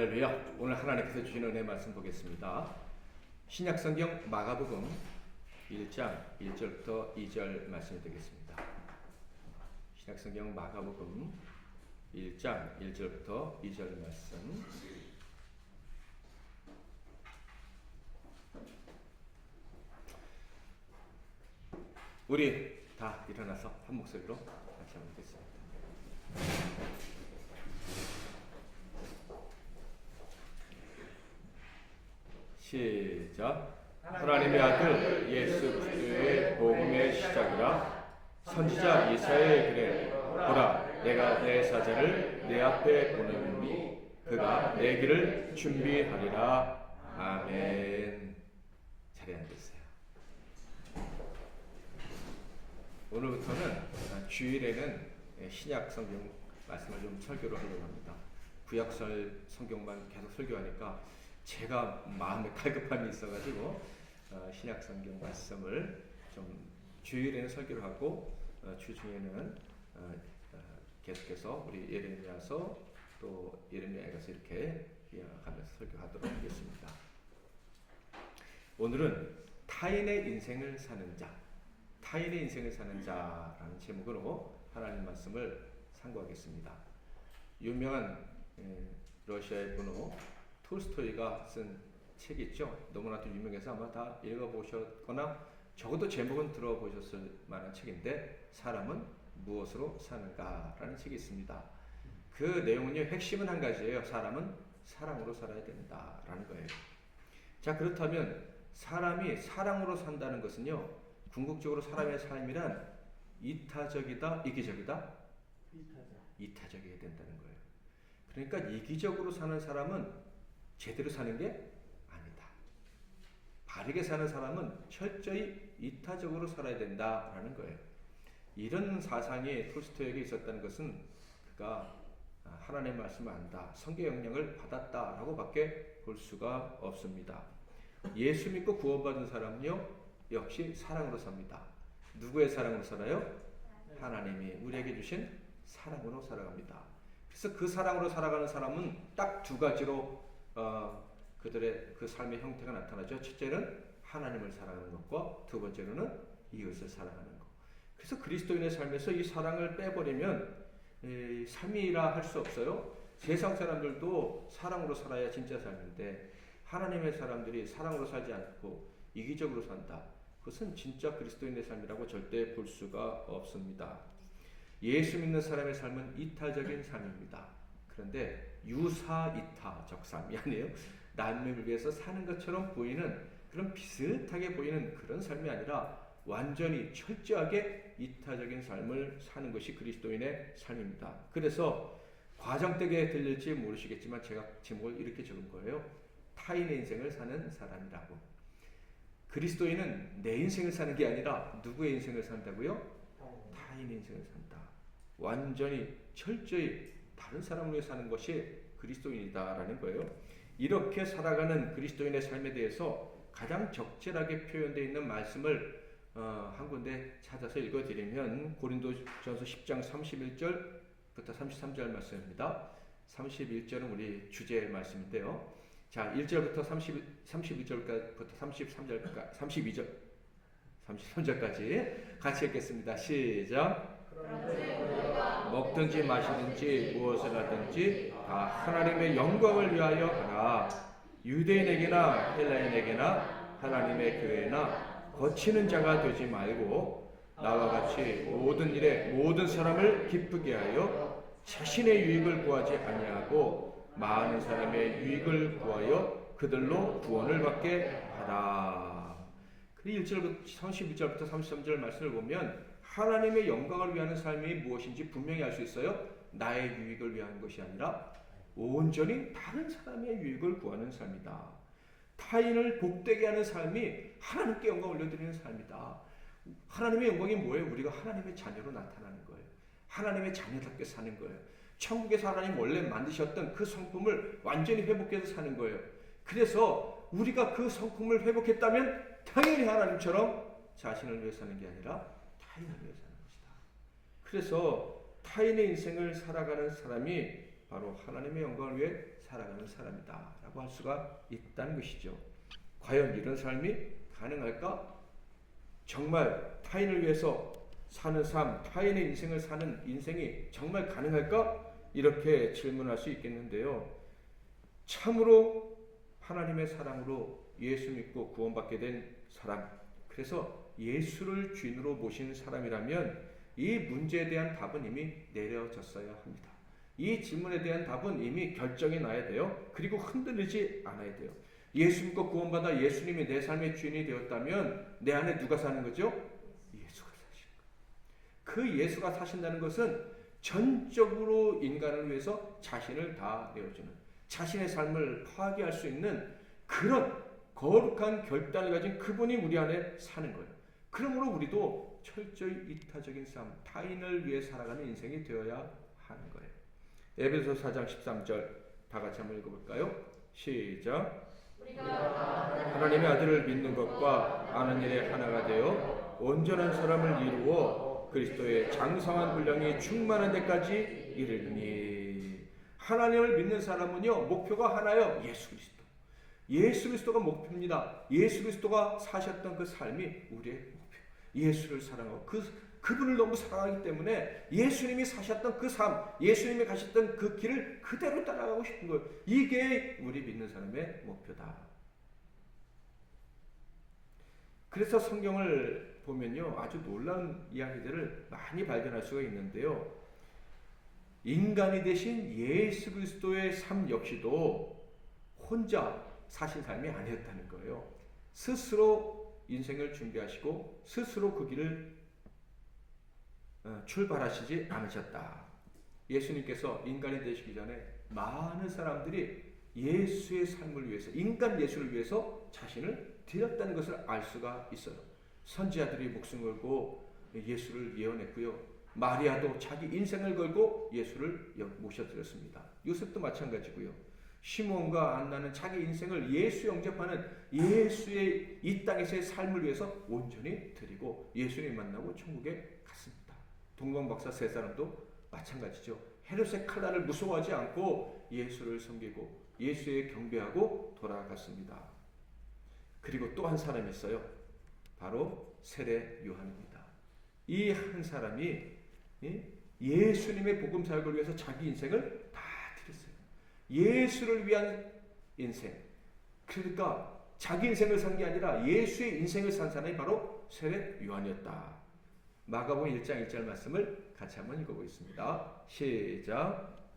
할렐루야. 오늘 하나님께서 주신 은혜 말씀 보겠습니다. 신약성경 마가복음 1장 1절부터 2절 말씀이 되겠습니다. 신약성경 마가복음 1장 1절부터 2절 말씀. 우리 다 일어나서 한 목소리로 같이 한번 읽겠습니다. 시작. 하나님의 아들 예수 그리스도의 복음의 시작이라 선지자 이사야의 글에 보라 내가 내 사자를 내 앞에 보내노니 그가 내 길을 준비하리라. 아멘. 자리에 앉으세요. 오늘부터는 주일에는 신약 성경 말씀을 좀 설교를 하려고 합니다. 구약 성경만 계속 설교하니까 제가 마음에 갈급함이 있어가지고 신약 성경 말씀을 좀 주일에는 설교를 하고 주중에는 계속해서 우리 예레미야서 또 예레미야에 가서 이렇게 가면서 설교하도록 하겠습니다. 오늘은 타인의 인생을 사는 자, 타인의 인생을 사는 자라는 제목으로 하나님 말씀을 상고하겠습니다. 유명한 러시아의 분호 톨스토이가 쓴 책이 있죠. 너무나도 유명해서 아마 다 읽어보셨거나 적어도 제목은 들어보셨을 만한 책인데 사람은 무엇으로 사는가라는 책이 있습니다. 그 내용은요, 핵심은 한 가지예요. 사람은 사랑으로 살아야 된다라는 거예요. 자, 그렇다면 사람이 사랑으로 산다는 것은요, 궁극적으로 사람의 삶이란 이타적이다, 이기적이다? 이타적이어야 된다는 거예요. 그러니까 이기적으로 사는 사람은 제대로 사는 게 아니다. 바르게 사는 사람은 철저히 이타적으로 살아야 된다라는 거예요. 이런 사상이 톨스토이에게 있었다는 것은 그가 하나님의 말씀을 안다, 성경 영향을 받았다라고 밖에 볼 수가 없습니다. 예수 믿고 구원받은 사람은요, 역시 사랑으로 삽니다. 누구의 사랑으로 살아요? 하나님이 우리에게 주신 사랑으로 살아갑니다. 그래서 그 사랑으로 살아가는 사람은 딱 두 가지로 그들의 그 삶의 형태가 나타나죠. 첫째는 하나님을 사랑하는 것과 두 번째로는 이웃을 사랑하는 것. 그래서 그리스도인의 삶에서 이 사랑을 빼버리면 삶이라 할 수 없어요. 세상 사람들도 사랑으로 살아야 진짜 삶인데 하나님의 사람들이 사랑으로 살지 않고 이기적으로 산다. 그것은 진짜 그리스도인의 삶이라고 절대 볼 수가 없습니다. 예수 믿는 사람의 삶은 이타적인 삶입니다. 그런데 유사이타적 삶이 아니에요. 남을 위해서 사는 것처럼 보이는 그런 비슷하게 보이는 그런 삶이 아니라 완전히 철저하게 이타적인 삶을 사는 것이 그리스도인의 삶입니다. 그래서 과장되게 들릴지 모르시겠지만 제가 제목을 이렇게 적은 거예요. 타인의 인생을 사는 사람이라고. 그리스도인은 내 인생을 사는 게 아니라 누구의 인생을 산다고요? 타인의 인생을 산다. 완전히 철저히 다른 사람을 위해 사는 것이 그리스도인이다라는 거예요. 이렇게 살아가는 그리스도인의 삶에 대해서 가장 적절하게 표현되어 있는 말씀을 한 군데 찾아서 읽어드리면 고린도전서 10장 31절부터 33절 말씀입니다. 31절은 우리 주제의 말씀인데요. 자, 1절부터 31절부터 33절까지 같이 읽겠습니다. 시작. 먹든지 마시든지 무엇을 하든지 다 하나님의 영광을 위하여 하라. 유대인에게나 헬라인에게나 하나님의 교회나 거치는 자가 되지 말고 나와 같이 모든 일에 모든 사람을 기쁘게 하여 자신의 유익을 구하지 아니하고 많은 사람의 유익을 구하여 그들로 구원을 받게 하라. 그리고 31절부터 33절 말씀을 보면 하나님의 영광을 위하는 삶이 무엇인지 분명히 알 수 있어요. 나의 유익을 위한 것이 아니라 온전히 다른 사람의 유익을 구하는 삶이다. 타인을 복되게 하는 삶이 하나님께 영광 올려드리는 삶이다. 하나님의 영광이 뭐예요? 우리가 하나님의 자녀로 나타나는 거예요. 하나님의 자녀답게 사는 거예요. 천국에서 하나님 원래 만드셨던 그 성품을 완전히 회복해서 사는 거예요. 그래서 우리가 그 성품을 회복했다면 당연히 하나님처럼 자신을 위해 사는 게 아니라 타인을 위해 사는 것이다. 그래서 타인의 인생을 살아가는 사람이 바로 하나님의 영광을 위해 살아가는 사람이다 라고 할 수가 있다는 것이죠. 과연 이런 삶이 가능할까? 정말 타인을 위해서 사는 삶, 타인의 인생을 사는 인생이 정말 가능할까? 이렇게 질문할 수 있겠는데요. 참으로 하나님의 사랑으로 예수 믿고 구원받게 된 사람, 그래서 예수를 주인으로 모신 사람이라면 이 문제에 대한 답은 이미 내려졌어야 합니다. 이 질문에 대한 답은 이미 결정이 나야 돼요. 그리고 흔들리지 않아야 돼요. 예수 믿고 구원받아 예수님이 내 삶의 주인이 되었다면 내 안에 누가 사는 거죠? 예수가 사시는 거예요. 그 예수가 사신다는 것은 전적으로 인간을 위해서 자신을 다 내어주는, 자신의 삶을 파괴할 수 있는 그런 거룩한 결단을 가진 그분이 우리 안에 사는 거예요. 그러므로 우리도 철저히 이타적인 삶, 타인을 위해 살아가는 인생이 되어야 하는 거예요. 에베소서 4장 13절 다 같이 한번 읽어볼까요? 시작. 하나님의 아들을 믿는 것과 아는 일에 하나가 되어 온전한 사람을 이루어 그리스도의 장성한 분량이 충만한 데까지 이르니. 하나님을 믿는 사람은요, 목표가 하나요. 예수 그리스도. 예수 그리스도가 목표입니다. 예수 그리스도가 사셨던 그 삶이 우리의 목표. 예수를 사랑하고 그분을 너무 사랑하기 때문에 예수님이 사셨던 그 삶, 예수님이 가셨던 그 길을 그대로 따라가고 싶은 거예요. 이게 우리 믿는 사람의 목표다. 그래서 성경을 보면요, 아주 놀라운 이야기들을 많이 발견할 수가 있는데요. 인간이 되신 예수 그리스도의 삶 역시도 혼자 사신 삶이 아니었다는 거예요. 스스로 인생을 준비하시고 스스로 그 길을 출발하시지 않으셨다. 예수님께서 인간이 되시기 전에 많은 사람들이 예수의 삶을 위해서, 인간 예수를 위해서 자신을 드렸다는 것을 알 수가 있어요. 선지자들이 목숨 걸고 예수를 예언했고요. 마리아도 자기 인생을 걸고 예수를 모셔드렸습니다. 요셉도 마찬가지고요. 시몬과 안나는 자기 인생을 예수 영접하는 예수의 이 땅에서의 삶을 위해서 온전히 드리고 예수님 만나고 천국에 갔습니다. 동방박사 세 사람도 마찬가지죠. 헤롯의 칼날을 무서워하지 않고 예수를 섬기고 예수에 경배하고 돌아갔습니다. 그리고 또 한 사람이 있어요. 바로 세례 요한입니다. 이 한 사람이 예수님의 복음 사역을 위해서 자기 인생을 다 드렸어요. 예수를 위한 인생. 그러니까 자기 인생을 산 게 아니라 예수의 인생을 산 사람이 바로 세례 요한이었다. 마가복음 1장 1절 말씀을 같이 한번 읽어보겠습니다. 시작.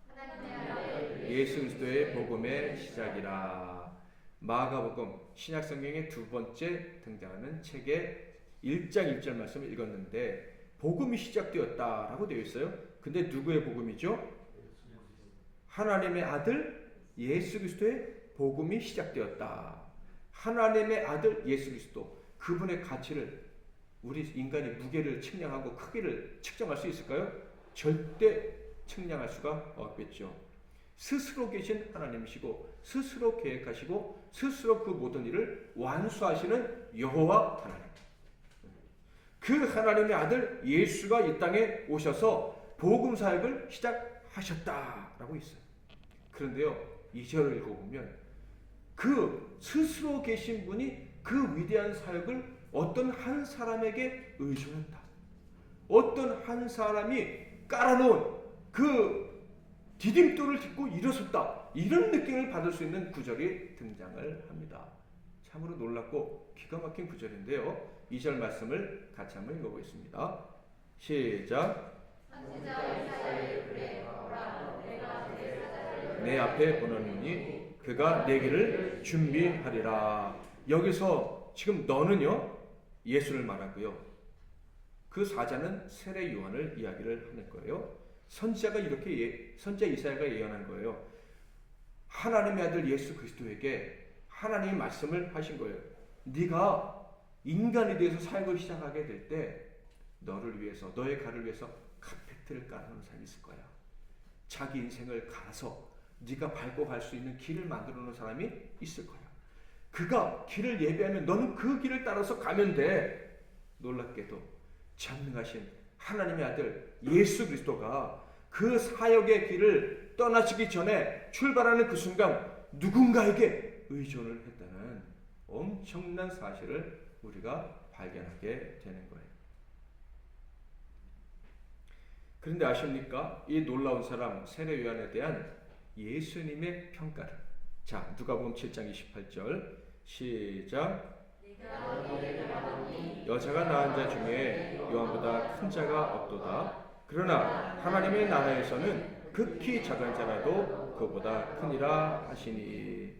예수 그리스도의 복음의 시작이라. 마가복음 신약성경의 두 번째 등장하는 책의 1장 1절 말씀을 읽었는데 복음이 시작되었다라고 되어 있어요. 근데 누구의 복음이죠? 하나님의 아들 예수 그리스도의 복음이 시작되었다. 하나님의 아들 예수 그리스도, 그분의 가치를 우리 인간이 무게를 측량하고 크기를 측정할 수 있을까요? 절대 측량할 수가 없겠죠. 스스로 계신 하나님이시고 스스로 계획하시고 스스로 그 모든 일을 완수하시는 여호와 하나님. 그 하나님의 아들 예수가 이 땅에 오셔서 복음 사역을 시작하셨다라고 있어요. 그런데요, 2절을 읽어보면 그 스스로 계신 분이 그 위대한 사역을 어떤 한 사람에게 의존한다. 어떤 한 사람이 깔아놓은 그 디딤돌을 딛고 일어섰다. 이런 느낌을 받을 수 있는 구절이 등장을 합니다. 참으로 놀랍고 기가 막힌 구절인데요. 2절 말씀을 같이 한번 읽어보겠습니다. 시작. 내 앞에 보내노니 그가 내 길을 준비하리라. 여기서 지금 너는요, 예수를 말하고요. 그 사자는 세례 요한을 이야기를 하는 거예요. 선지자 이사야가 예언한 거예요. 하나님의 아들 예수 그리스도에게 하나님의 말씀을 하신 거예요. 네가 인간에 대해서 사역을 시작하게 될 때 너를 위해서, 너의 가를 위해서 카페트를 깔아놓은 사람이 있을 거야. 자기 인생을 갈아서 네가 밟고 갈 수 있는 길을 만들어 놓은 사람이 있을 거야. 그가 길을 예비하면 너는 그 길을 따라서 가면 돼. 놀랍게도 전능하신 하나님의 아들 예수 그리스도가 그 사역의 길을 자신을 떠나시기 전에 출발하는 그 순간 누군가에게 의존을 했다는 엄청난 사실을 우리가 발견하게 되는 거예요. 그런데 아십니까? 이 놀라운 사람 세례 요한에 대한 예수님의 평가를, 자, 누가복음 7장 28절 시작. 여자가 낳은 자 중에 요한보다 큰 자가 없도다. 그러나 하나님의 나라에서는 극히 작은 자라도 그보다 크니라 하시니.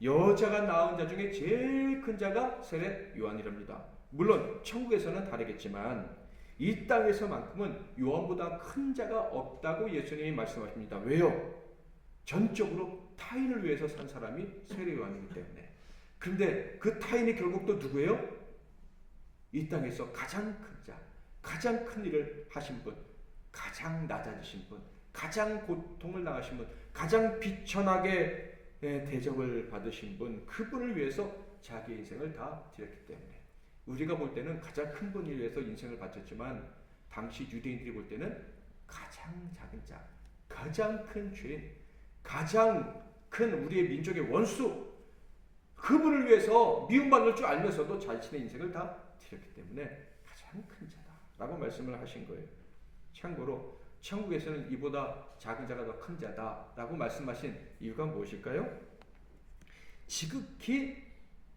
여자가 낳은 자 중에 제일 큰 자가 세례 요한이랍니다. 물론 천국에서는 다르겠지만 이 땅에서만큼은 요한보다 큰 자가 없다고 예수님이 말씀하십니다. 왜요? 전적으로 타인을 위해서 산 사람이 세례 요한이기 때문에. 그런데 그 타인이 결국 또 누구예요? 이 땅에서 가장 큰 자, 가장 큰 일을 하신 분, 가장 낮아지신 분, 가장 고통을 당하신 분, 가장 비천하게 대접을 받으신 분, 그분을 위해서 자기 인생을 다 드렸기 때문에 우리가 볼 때는 가장 큰 분을 위해서 인생을 바쳤지만 당시 유대인들이 볼 때는 가장 작은 자, 가장 큰 죄인, 가장 큰 우리의 민족의 원수, 그분을 위해서 미움받을 줄 알면서도 자신의 인생을 다 드렸기 때문에 가장 큰 자다라고 말씀을 하신 거예요. 참고로 천국에서는 이보다 작은 자가 더 큰 자다라고 말씀하신 이유가 무엇일까요? 지극히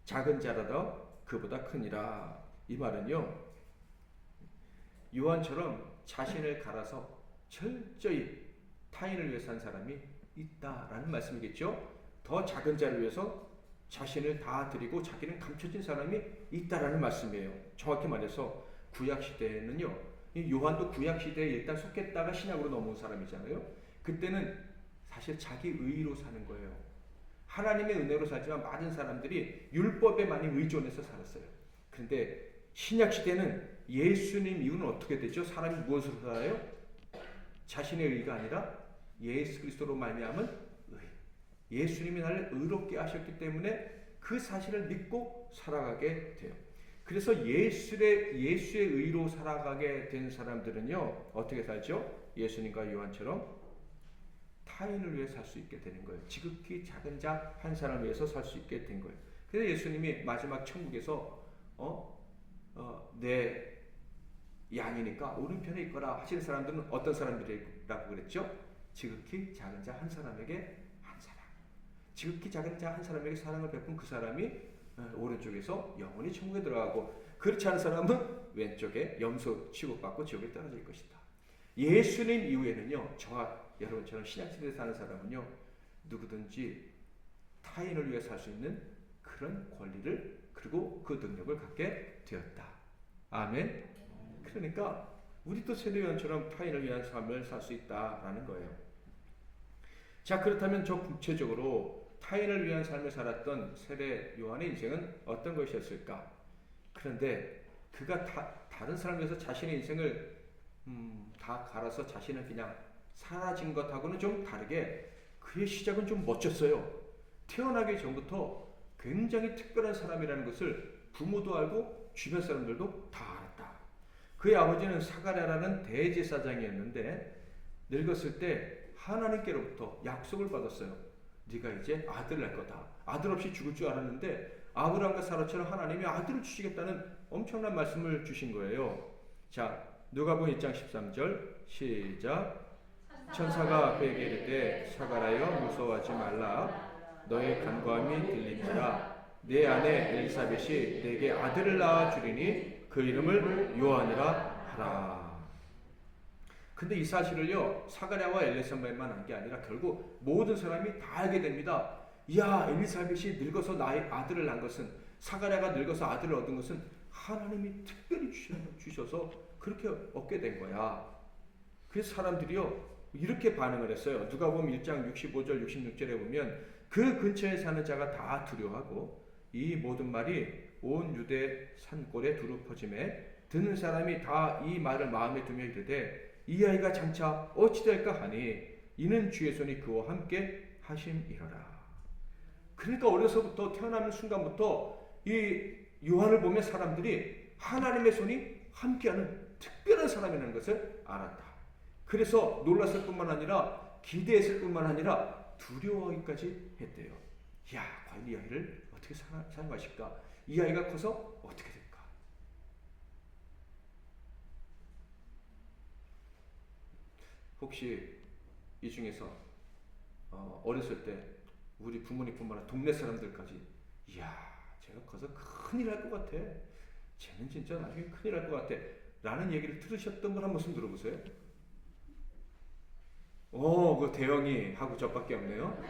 작은 자라도 그보다 크니라. 이 말은요, 요한처럼 자신을 갈아서 철저히 타인을 위해 산 사람이 있다라는 말씀이겠죠. 더 작은 자를 위해서 자신을 다 드리고 자기는 감춰진 사람이 있다라는 말씀이에요. 정확히 말해서 구약시대에는요, 요한도 구약시대에 일단 속했다가 신약으로 넘어온 사람이잖아요. 그때는 사실 자기 의로 사는 거예요. 하나님의 은혜로 살지만 많은 사람들이 율법에 많이 의존해서 살았어요. 그런데 신약시대는 예수님 이후는 어떻게 되죠? 사람이 무엇으로 살아요? 자신의 의가 아니라 예수 그리스도로 말미암은 의. 예수님이 나를 의롭게 하셨기 때문에 그 사실을 믿고 살아가게 돼요. 그래서 예수의 의로 살아가게 된 사람들은요, 어떻게 살죠? 예수님과 요한처럼 타인을 위해 살 수 있게 되는 거예요. 지극히 작은 자 한 사람을 위해서 살 수 있게 된 거예요. 그래서 예수님이 마지막 천국에서 내 양이니까 오른편에 있거라 하시는 사람들은 어떤 사람들이라고 그랬죠? 지극히 작은 자 한 사람에게 한 사람. 지극히 작은 자 한 사람에게 사랑을 베푼 그 사람이 오른쪽에서 영원히 천국에 들어가고, 그렇지 않은 사람은 왼쪽에 염소 취급받고 지옥에 떨어질 것이다. 예수님 이후에는요, 저와 여러분처럼 신약시대에 사는 사람은요, 누구든지 타인을 위해 살 수 있는 그런 권리를 그리고 그 능력을 갖게 되었다. 아멘. 그러니까 우리도 세례 요한처럼 타인을 위한 삶을 살 수 있다라는 거예요. 자, 그렇다면 저 구체적으로 타인을 위한 삶을 살았던 세례 요한의 인생은 어떤 것이었을까? 그런데 그가 다른 사람을 위해서 자신의 인생을 다 갈아서 자신은 그냥 사라진 것하고는 좀 다르게 그의 시작은 좀 멋졌어요. 태어나기 전부터 굉장히 특별한 사람이라는 것을 부모도 알고 주변 사람들도 다 알았다. 그의 아버지는 사가랴라는 대제사장이었는데 늙었을 때 하나님께로부터 약속을 받았어요. 네가 이제 아들을 낳을 거다. 아들 없이 죽을 줄 알았는데 아브라함과 사라처럼 하나님이 아들을 주시겠다는 엄청난 말씀을 주신 거예요. 자, 누가복음 1장 13절 시작. 천사가 그에게 이르되 사가랴여 무서워하지 말라. 너의 간구함이 들린지라. 내 아내 엘리사벳이 내게 아들을 낳아 주리니 그 이름을 요한이라 하라. 근데 이 사실을요, 사가랴와 엘리사벳만 한 게 아니라 결국 모든 사람이 다 알게 됩니다. 이야, 엘리사벳이 늙어서 나의 아들을 낳은 것은, 사가랴가 늙어서 아들을 얻은 것은 하나님이 특별히 주셔서 그렇게 얻게 된 거야. 그래서 사람들이요, 이렇게 반응을 했어요. 누가복음 1장 65절 66절에 보면 그 근처에 사는 자가 다 두려워하고 이 모든 말이 온 유대 산골에 두루 퍼짐에 듣는 사람이 다 이 말을 마음에 두며 이르되 이 아이가 장차 어찌 될까 하니 이는 주의 손이 그와 함께 하심이로라. 그러니까 어려서부터 태어나는 순간부터 이 요한을 보면 사람들이 하나님의 손이 함께하는 특별한 사람이라는 것을 알았다. 그래서 놀랐을 뿐만 아니라 기대했을 뿐만 아니라 두려워하기까지 했대요. 야, 과연 이 아이를 어떻게 사용하실까? 이 아이가 커서 어떻게 될까? 혹시 이 중에서 어렸을 때 우리 부모님뿐만 아니라 동네 사람들까지 이야, 제가 커서 큰일 날 것 같아. 쟤는 진짜 나중에 큰일 날 것 같아. 라는 얘기를 들으셨던 분 한 번씩 들어보세요. 그 대형이 하고 저밖에 없네요.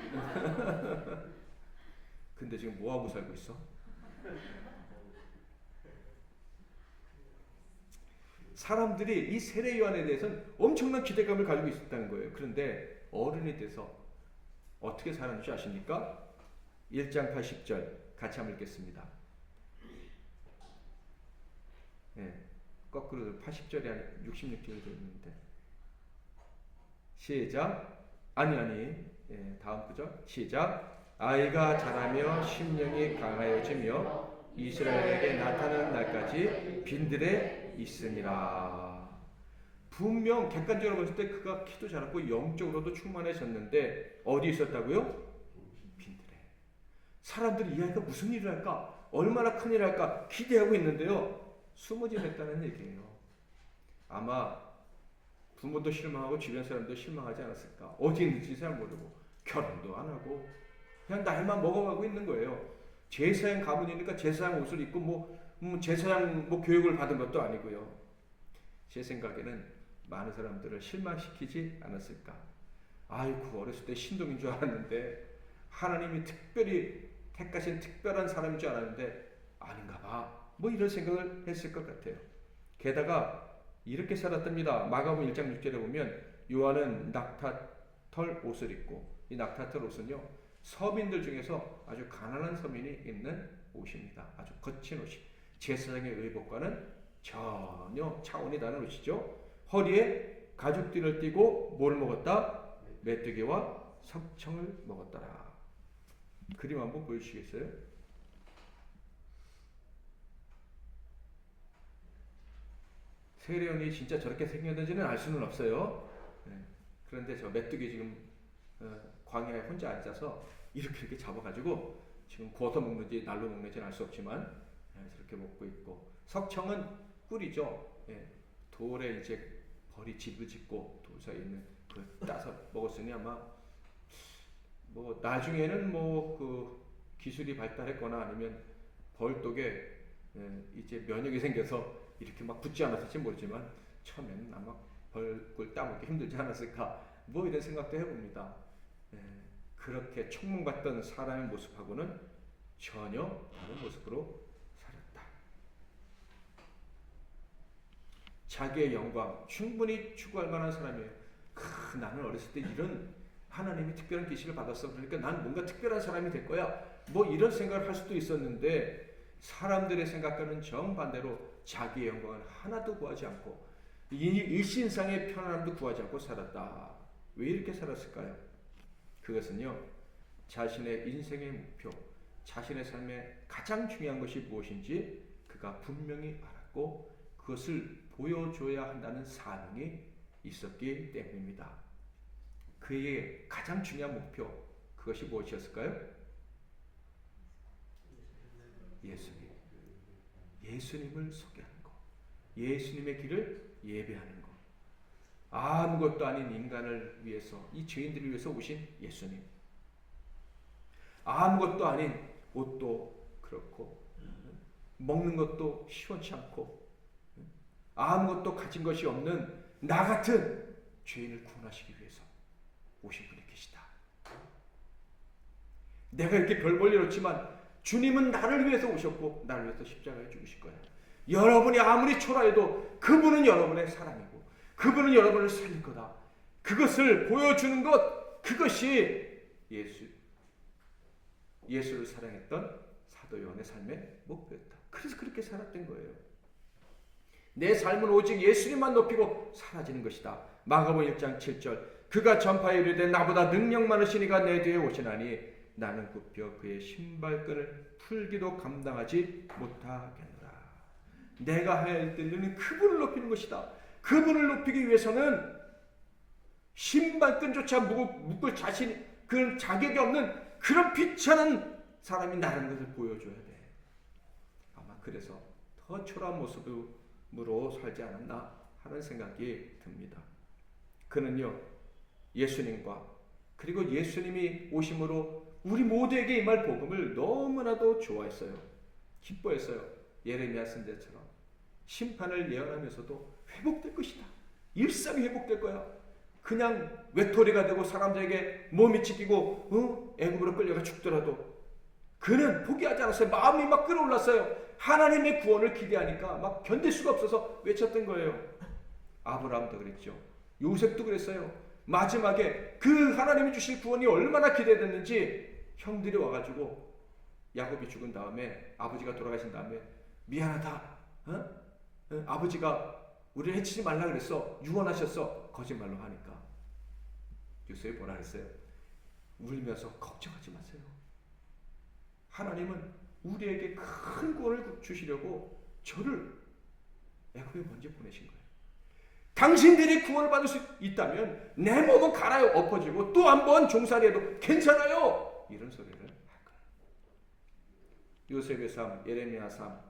근데 지금 뭐하고 살고 있어? 사람들이 이 세례 요한에 대해서는 엄청난 기대감을 가지고 있었다는 거예요. 그런데 어른이 돼서 어떻게 사는지 아십니까? 1장 80절 같이 한번 읽겠습니다. 거꾸로 80절이 아니라 66절이 되어 있는데 시작. 다음 구절 시작. 아이가 자라며 심령이 강하여지며 이스라엘에게 나타나는 날까지 빈들에 있으니라. 분명 객관적으로 봤을 때 그가 키도 자랐고 영적으로도 충만해졌는데 어디 있었다고요? 빈들에. 사람들이 이 아이가 무슨 일을 할까? 얼마나 큰일을 할까? 기대하고 있는데요. 숨어 지냈다는 얘기예요. 아마 부모도 실망하고 주변 사람도 실망하지 않았을까? 어디 있는지 잘 모르고 결혼도 안 하고 그냥 나이만 먹어가고 있는 거예요. 제사장 가문이니까 제사장 옷을 입고 제사장 교육을 받은 것도 아니고요. 제 생각에는 많은 사람들을 실망시키지 않았을까? 아이고, 어렸을 때 신동인 줄 알았는데 하나님이 특별히 택하신 특별한 사람인 줄 알았는데 아닌가 봐. 이런 생각을 했을 것 같아요. 게다가 이렇게 살았답니다. 마가복음 1장 6절에 보면 요한은 낙타털 옷을 입고, 이 낙타털 옷은요 서민들 중에서 아주 가난한 서민이 입는 옷입니다. 아주 거친 옷이 제사장의 의복과는 전혀 차원이 다른 옷이죠. 허리에 가죽띠를 띠고 뭘 먹었다? 메뚜기와 석청을 먹었더라. 그림 한번 보여주시겠어요? 세례요한이 진짜 저렇게 생겼는지는 알 수는 없어요. 그런데 저 메뚜기 지금 광야에 혼자 앉아서 이렇게 잡아가지고 지금 구워서 먹는지 날로 먹는지는 알 수 없지만 저렇게 먹고 있고, 석청은 꿀이죠. 돌에 이제 벌이 지부짓고 돌 사이에 있는 그 따서 먹었으니 아마 나중에는 그 기술이 발달했거나 아니면 벌독에 이제 면역이 생겨서 이렇게 막 붙지 않았을지 모르지만 처음에는 아마 벌꿀 따먹기 힘들지 않았을까 이런 생각도 해봅니다. 그렇게 총망받던 사람의 모습하고는 전혀 다른 모습으로 살았다. 자기의 영광 충분히 추구할 만한 사람이에요. 나는 어렸을 때 이런 하나님이 특별한 계시를 받았어. 그러니까 난 뭔가 특별한 사람이 될 거야. 이런 생각을 할 수도 있었는데 사람들의 생각과는 정반대로 자기의 영광은 하나도 구하지 않고 일신상의 편안함도 구하지 않고 살았다. 왜 이렇게 살았을까요? 그것은요, 자신의 인생의 목표, 자신의 삶에 가장 중요한 것이 무엇인지 그가 분명히 알았고 그것을 보여줘야 한다는 사명이 있었기 때문입니다. 그의 가장 중요한 목표, 그것이 무엇이었을까요? 예수님을 소개하는 것, 예수님의 길을 예배하는 것. 아무것도 아닌 인간을 위해서, 이 죄인들을 위해서 오신 예수님. 아무것도 아닌 옷도 그렇고 먹는 것도 시원치 않고 아무것도 가진 것이 없는 나 같은 죄인을 구원하시기 위해서 오신 분이 계시다. 내가 이렇게 별 볼 일 없지만 주님은 나를 위해서 오셨고 나를 위해서 십자가에 죽으실 거예요. 여러분이 아무리 초라해도 그분은 여러분의 사랑이고 그분은 여러분을 살릴 거다. 그것을 보여주는 것, 그것이 예수를 사랑했던 사도 요한의 삶의 목표였다. 그래서 그렇게 살았던 거예요. 내 삶은 오직 예수님만 높이고 사라지는 것이다. 마가복음 1장 7절 그가 전파에 이르되 나보다 능력 많으신 이가 내 뒤에 오시나니 나는 굽혀 그의 신발끈을 풀기도 감당하지 못하겠노라. 내가 해야 할 일은 그분을 높이는 것이다. 그분을 높이기 위해서는 신발끈조차 묶을 그 자격이 없는 그런 비천한 사람이 나라는 것을 보여줘야 돼. 아마 그래서 더 초라한 모습으로 살지 않았나 하는 생각이 듭니다. 그는요, 예수님과 그리고 예수님이 오심으로 우리 모두에게 임할 복음을 너무나도 좋아했어요. 기뻐했어요. 예레미야 선지자처럼 심판을 예언하면서도 회복될 것이다. 일상이 회복될 거야. 그냥 외톨이가 되고 사람들에게 몸이 찢기고 애굽으로 끌려가 죽더라도 그는 포기하지 않았어요. 마음이 막 끌어올랐어요. 하나님의 구원을 기대하니까 막 견딜 수가 없어서 외쳤던 거예요. 아브라함도 그랬죠. 요셉도 그랬어요. 마지막에 그 하나님이 주실 구원이 얼마나 기대됐는지 형들이 와가지고 야곱이 죽은 다음에 아버지가 돌아가신 다음에 미안하다. 아버지가 우리를 해치지 말라 그랬어. 유언하셨어. 거짓말로 하니까 요셉이 뭐라 했어요? 울면서 걱정하지 마세요. 하나님은 우리에게 큰 구원을 주시려고 저를 애굽에 먼저 보내신 거예요. 당신들이 구원을 받을 수 있다면 내 몸은 갈아요 엎어지고 또 한 번 종살이해도 괜찮아요. 이런 소리를 할 거예요. 요셉의 삶, 예레미야 삶,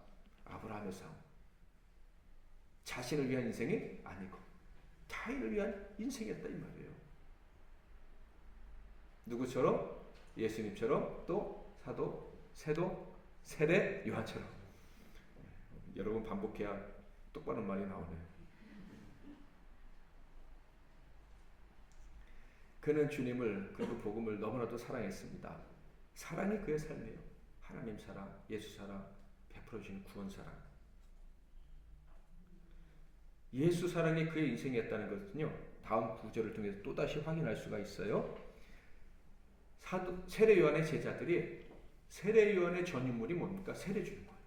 아브라함의 삶, 자신을 위한 인생이 아니고 타인을 위한 인생이었다 이 말이에요. 누구처럼? 예수님처럼 또 세례 요한처럼. 여러분 반복해야 똑바른 말이 나오네요. 그는 주님을 그리고 복음을 너무나도 사랑했습니다. 사랑이 그의 삶이에요. 하나님 사랑, 예수 사랑, 베풀어 주는 구원 사랑. 예수 사랑이 그의 인생이었다는 것은요, 다음 구절을 통해서 또다시 확인할 수가 있어요. 세례 요한의 제자들이 세례 요한의 전유물이 뭡니까? 세례 주는 거예요.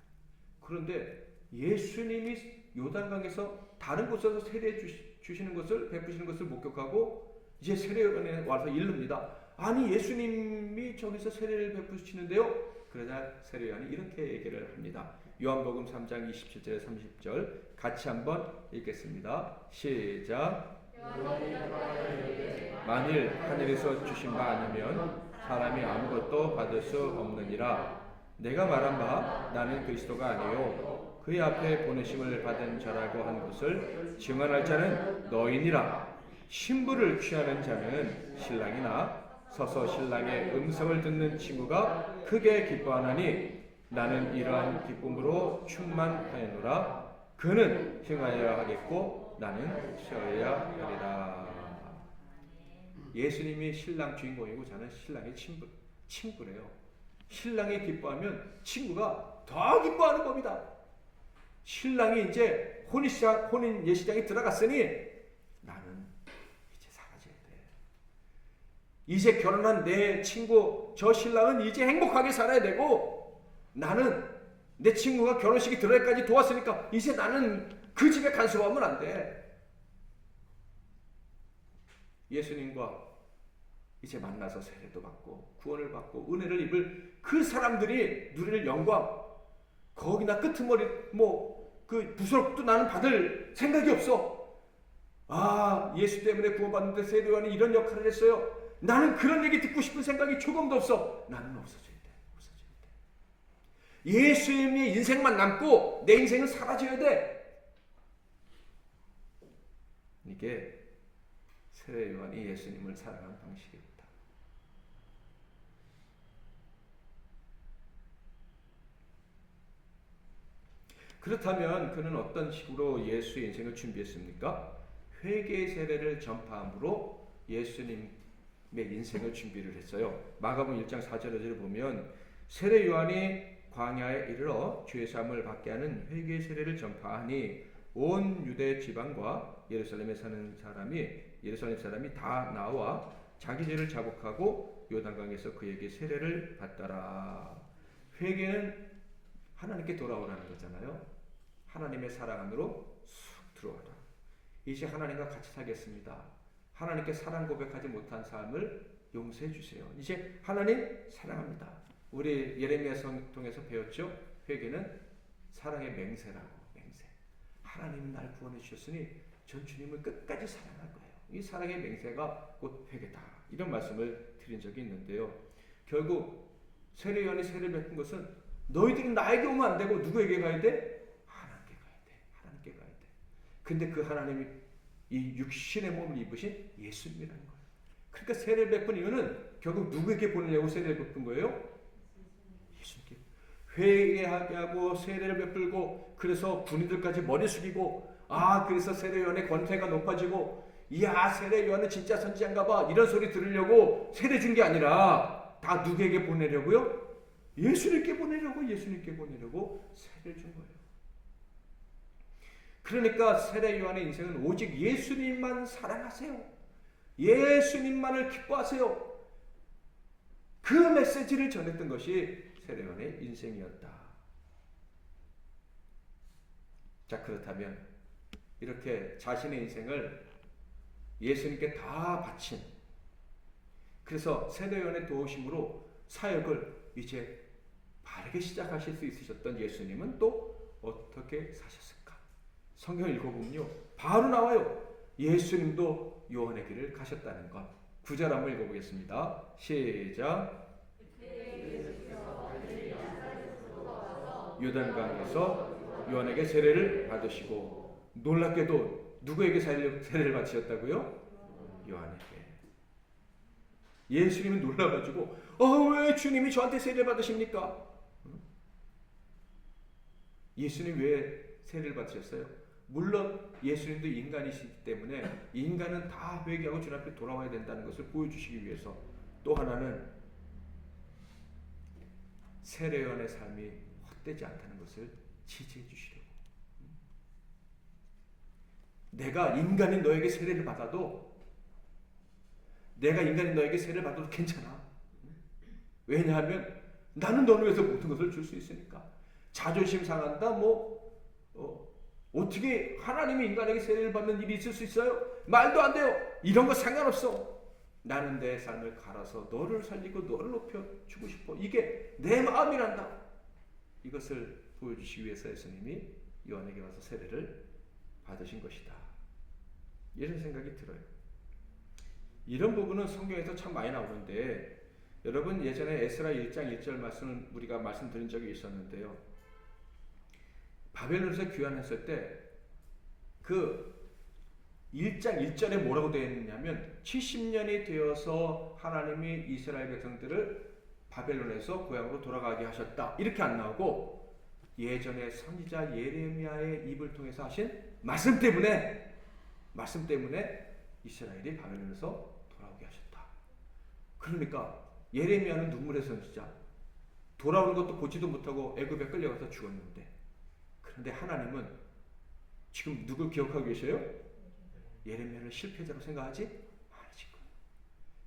그런데 예수님이 요단강에서 다른 곳에서 세례 주시는 것을 베푸시는 것을 목격하고 이제 세례 요한에 와서 이릅니다. 아니 예수님이 저기서 세례를 베푸시는데요. 그러자 세례 요한이 이렇게 얘기를 합니다. 요한복음 3장 27절에 30절 같이 한번 읽겠습니다. 시작. 만일 하늘에서 주신 바 아니면 사람이 아무것도 받을 수 없느니라. 내가 말한 바 나는 그리스도가 아니요 그의 앞에 보내심을 받은 자라고 한 것을 증언할 자는 너희니라. 신부를 취하는 자는 신랑이나 서서 신랑의 음성을 듣는 친구가 크게 기뻐하나니 나는 이러한 기쁨으로 충만하였노라. 그는 흥하여야 하겠고 나는 쉬어야 하리라. 예수님이 신랑 주인공이고 저는 신랑의 친구래요. 신랑이 기뻐하면 친구가 더 기뻐하는 겁니다. 신랑이 이제 혼인 예식장에 들어갔으니 나는 이제 사라져야 돼. 이제 결혼한 내 친구 저 신랑은 이제 행복하게 살아야 되고 나는 내 친구가 결혼식에 들어가기까지 도왔으니까 이제 나는 그 집에 간섭하면 안 돼. 예수님과 이제 만나서 세례도 받고 구원을 받고 은혜를 입을 그 사람들이 누릴 영광, 거기나 끄트머리 그 부스럭도 나는 받을 생각이 없어. 아, 예수 때문에 구원받는데 세례 요한이 이런 역할을 했어요. 나는 그런 얘기 듣고 싶은 생각이 조금도 없어. 나는 없어져야 돼. 예수님의 인생만 남고 내 인생은 사라져야 돼. 이게 세례 요한이 예수님을 사랑한 방식입니다. 그렇다면 그는 어떤 식으로 예수의 인생을 준비했습니까? 회개의 세례를 전파함으로 예수님의 인생을 준비를 했어요. 마가복음 1장 4절을 보면 세례 요한이 광야에 이르러 죄 사함을 받게 하는 회개의 세례를 전파하니 온 유대 지방과 예루살em 사람이 다 나와 자기 죄를 자복하고 요단강에서 그에게 세례를 받더라. 회개는 하나님께 돌아오라는 거잖아요. 하나님의 사랑 안으로 쑥 들어와라. 이제 하나님과 같이 살겠습니다. 하나님께 사랑 고백하지 못한 삶을 용서해 주세요. 이제 하나님 사랑합니다. 우리 예레미야 통해서 배웠죠. 회개는 사랑의 맹세라고. 맹세. 하나님은 날 구원해 주셨으니 전 주님을 끝까지 사랑할 거예요. 이 사랑의 맹세가 곧 회개다. 이런 말씀을 드린 적이 있는데요. 결국 세례 요한이 세례를 베푼 것은 너희들이 나에게 오면 안 되고 누구에게 가야 돼? 하나님께 가야 돼. 하나님께 가야 돼. 근데 그 하나님이 이 육신의 몸을 입으신 예수님이라는 거예요. 그러니까 세례를 베푼 이유는 결국 누구에게 보내려고 세례를 베푼 거예요? 예수님께. 회개하게 하고 세례를 베풀고 그래서 군인들까지 머리 숙이고 그래서 세례 요한의 권세가 높아지고 이야 세례 요한은 진짜 선지자인가 봐 이런 소리 들으려고 세례 준 게 아니라 다 누구에게 보내려고요? 예수님께 보내려고 세례를 준 거예요. 그러니까 세례 요한의 인생은 오직 예수님만 사랑하세요. 예수님만을 기뻐하세요. 그 메시지를 전했던 것이 세례 요한의 인생이었다. 자, 그렇다면 이렇게 자신의 인생을 예수님께 다 바친, 그래서 세례 요한의 도우심으로 사역을 이제 바르게 시작하실 수 있으셨던 예수님은 또 어떻게 사셨을까? 성경 읽어보면요 바로 나와요. 예수님도 요한의 길을 가셨다는 것. 9절 한번 읽어보겠습니다. 시작. 요단강에서 요한에게 세례를 받으시고, 놀랍게도 누구에게 세례를 받으셨다고요? 요한에게. 예수님은 놀라가지고 왜 주님이 저한테 세례를 받으십니까? 예수님 왜 세례를 받으셨어요? 물론 예수님도 인간이시기 때문에 인간은 다 회개하고 주님 앞에 돌아와야 된다는 것을 보여주시기 위해서, 또 하나는 세례 요한의 삶이 헛되지 않다는 것을 지지해 주시려고. 내가 인간인 너에게 세례를 받아도 괜찮아. 왜냐하면 나는 너를 위해서 모든 것을 줄 수 있으니까. 자존심 상한다 어떻게 하나님이 인간에게 세례를 받는 일이 있을 수 있어요? 말도 안 돼요. 이런 거 상관없어. 나는 내 삶을 갈아서 너를 살리고 너를 높여주고 싶어. 이게 내 마음이란다. 이것을 보여주시기 위해서 예수님이 요한에게 와서 세례를 받으신 것이다. 이런 생각이 들어요. 이런 부분은 성경에서 참 많이 나오는데, 여러분 예전에 에스라 1장 1절 말씀을 우리가 말씀드린 적이 있었는데요. 바벨론에서 귀환했을 때 그 1장 1절에 뭐라고 되어 있느냐면 70년이 되어서 하나님이 이스라엘 백성들을 바벨론에서 고향으로 돌아가게 하셨다. 이렇게 안 나오고 예전에 선지자 예레미야의 입을 통해서 하신 말씀 때문에 이스라엘이 바벨론에서 돌아오게 하셨다. 그러니까 예레미야는 눈물의 선지자, 돌아오는 것도 보지도 못하고 애굽에 끌려가서 죽었는데, 그런데 하나님은 지금 누굴 기억하고 계셔요? 예레미야를 실패자로 생각하지 않으실 거예요.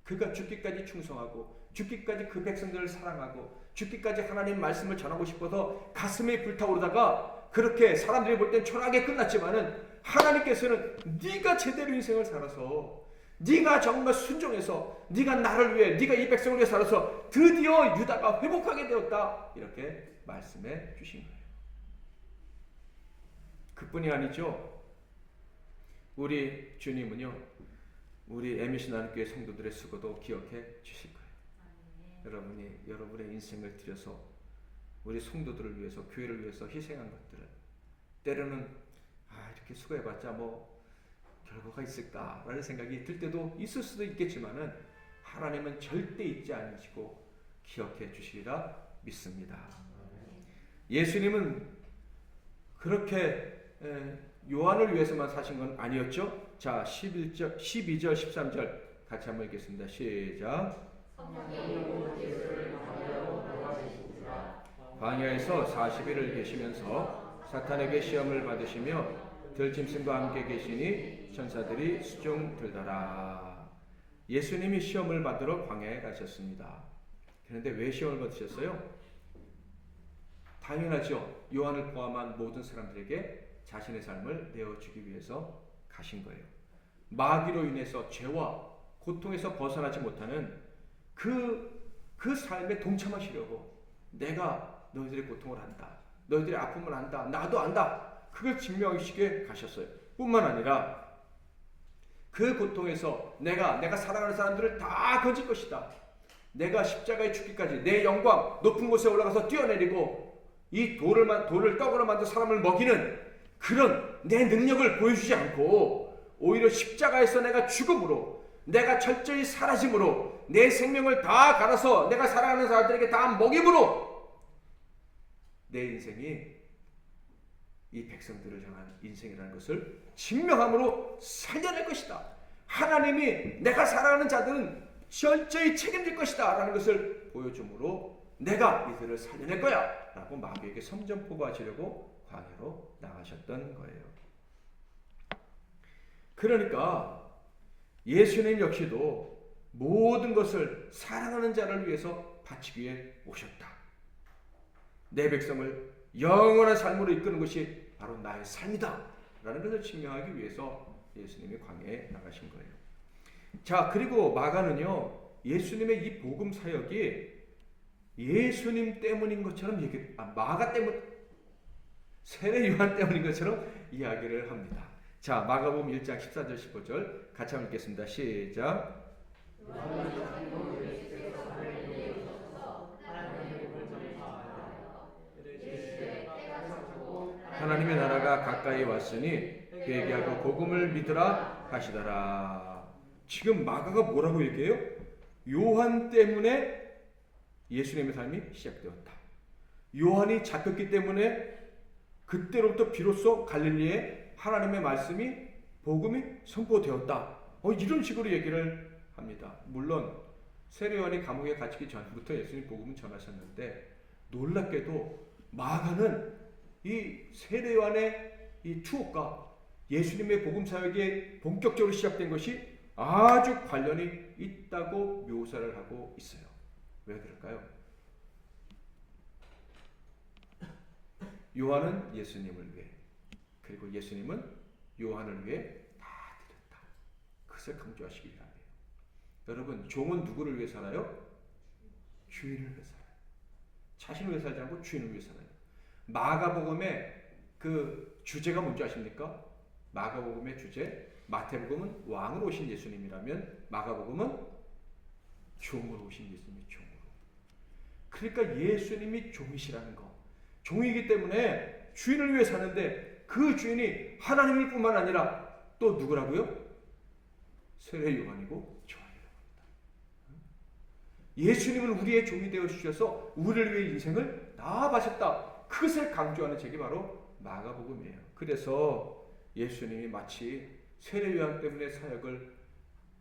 그가 죽기까지 충성하고 죽기까지 그 백성들을 사랑하고 죽기까지 하나님 말씀을 전하고 싶어서 가슴이 불타오르다가 그렇게 사람들이 볼 땐 초라하게 끝났지만은 하나님께서는 네가 제대로 인생을 살아서, 네가 정말 순종해서, 네가 나를 위해, 네가 이 백성을 위해 살아서 드디어 유다가 회복하게 되었다. 이렇게 말씀해 주신 거예요. 그뿐이 아니죠. 우리 주님은요, 우리 MBC 나눔교회 성도들의 수고도 기억해 주실 거예요. 여러분이 여러분의 인생을 들여서 우리 성도들을 위해서, 교회를 위해서 희생한 것들을, 때로는 이렇게 수고해봤자 결과가 있을까라는 생각이 들 때도 있을 수도 있겠지만은 하나님은 절대 잊지 않으시고 기억해 주시리라 믿습니다. 예수님은 그렇게 요한을 위해서만 사신 건 아니었죠. 자, 12절, 13절 같이 한번 읽겠습니다. 시작. 광야에서 40일을 계시면서 사탄에게 시험을 받으시며 들짐승과 함께 계시니 천사들이 수중 들더라. 예수님이 시험을 받으러 광야에 가셨습니다. 그런데 왜 시험을 받으셨어요? 당연하죠. 요한을 포함한 모든 사람들에게 자신의 삶을 내어주기 위해서 가신 거예요. 마귀로 인해서 죄와 고통에서 벗어나지 못하는 그 삶에 동참하시려고, 내가 너희들의 고통을 안다, 너희들의 아픔을 안다, 나도 안다, 그걸 증명하시게 가셨어요. 뿐만 아니라 그 고통에서 내가 사랑하는 사람들을 다 건질 것이다. 내가 십자가에 죽기까지 내 영광 높은 곳에 올라가서 뛰어내리고 이 돌을 떡으로 만든 사람을 먹이는 그런 내 능력을 보여주지 않고 오히려 십자가에서 내가 죽음으로 내가 철저히 사라짐으로 내 생명을 다 갈아서 내가 사랑하는 사람들에게 다 먹임으로 내 인생이 이 백성들을 향한 인생이라는 것을 증명함으로 살려낼 것이다. 하나님이 내가 사랑하는 자들은 철저히 책임질 것이다 라는 것을 보여줌으로 내가 이들을 살려낼 거야 라고 마귀에게 선전포고하시려고 광야로 나가셨던 거예요. 그러니까 예수님 역시도 모든 것을 사랑하는 자를 위해서 바치기 위해 오셨다. 내 백성을 영원한 삶으로 이끄는 것이 바로 나의 삶이다 라는 것을 증명하기 위해서 예수님이 광야에 나가신 거예요. 자, 그리고 마가는요, 예수님의 이 복음 사역이 예수님 때문인 것처럼 마가 때문, 세례 요한 때문인 것처럼 이야기를 합니다. 자, 마가복음 1장 14절 15절 같이 한번 읽겠습니다. 시작. 하나님의 나라가 가까이 왔으니 회개하고 복음을 믿으라 하시더라. 지금 마가가 뭐라고 얘기해요? 요한 때문에 예수님의 삶이 시작되었다. 요한이 잡혔기 때문에 그때로부터 비로소 갈릴리에 하나님의 말씀이 복음이 선포되었다. 이런 식으로 얘기를 합니다. 물론 세례 요한이 감옥에 갇히기 전부터 예수님 복음은 전하셨는데 놀랍게도 마가는 이 세례 요한의 이 투옥과 예수님의 복음 사역이 본격적으로 시작된 것이 아주 관련이 있다고 묘사를 하고 있어요. 왜 그럴까요? 요한은 예수님을 위해, 그리고 예수님은 요한을 위해 다 드렸다. 그것을 강조하시기 바랍니다. 여러분, 종은 누구를 위해 살아요? 주인을 위해 살아요. 자신을 위해 살지 않고 주인을 위해 살아요. 마가복음의 그 주제가 뭔지 아십니까? 마가복음의 주제, 마태복음은 왕으로 오신 예수님이라면 마가복음은 종으로 오신 예수님이 종으로. 그러니까 예수님이 종이시라는 거. 종이기 때문에 주인을 위해 사는데 그 주인이 하나님일 뿐만 아니라 또 누구라고요? 세례 요한이고 저희라고 합니다. 예수님은 우리의 종이 되어 주셔서 우리를 위해 인생을 나아가셨다. 그것을 강조하는 책이 바로 마가복음이에요. 그래서 예수님이 마치 세례 요한 때문에 사역을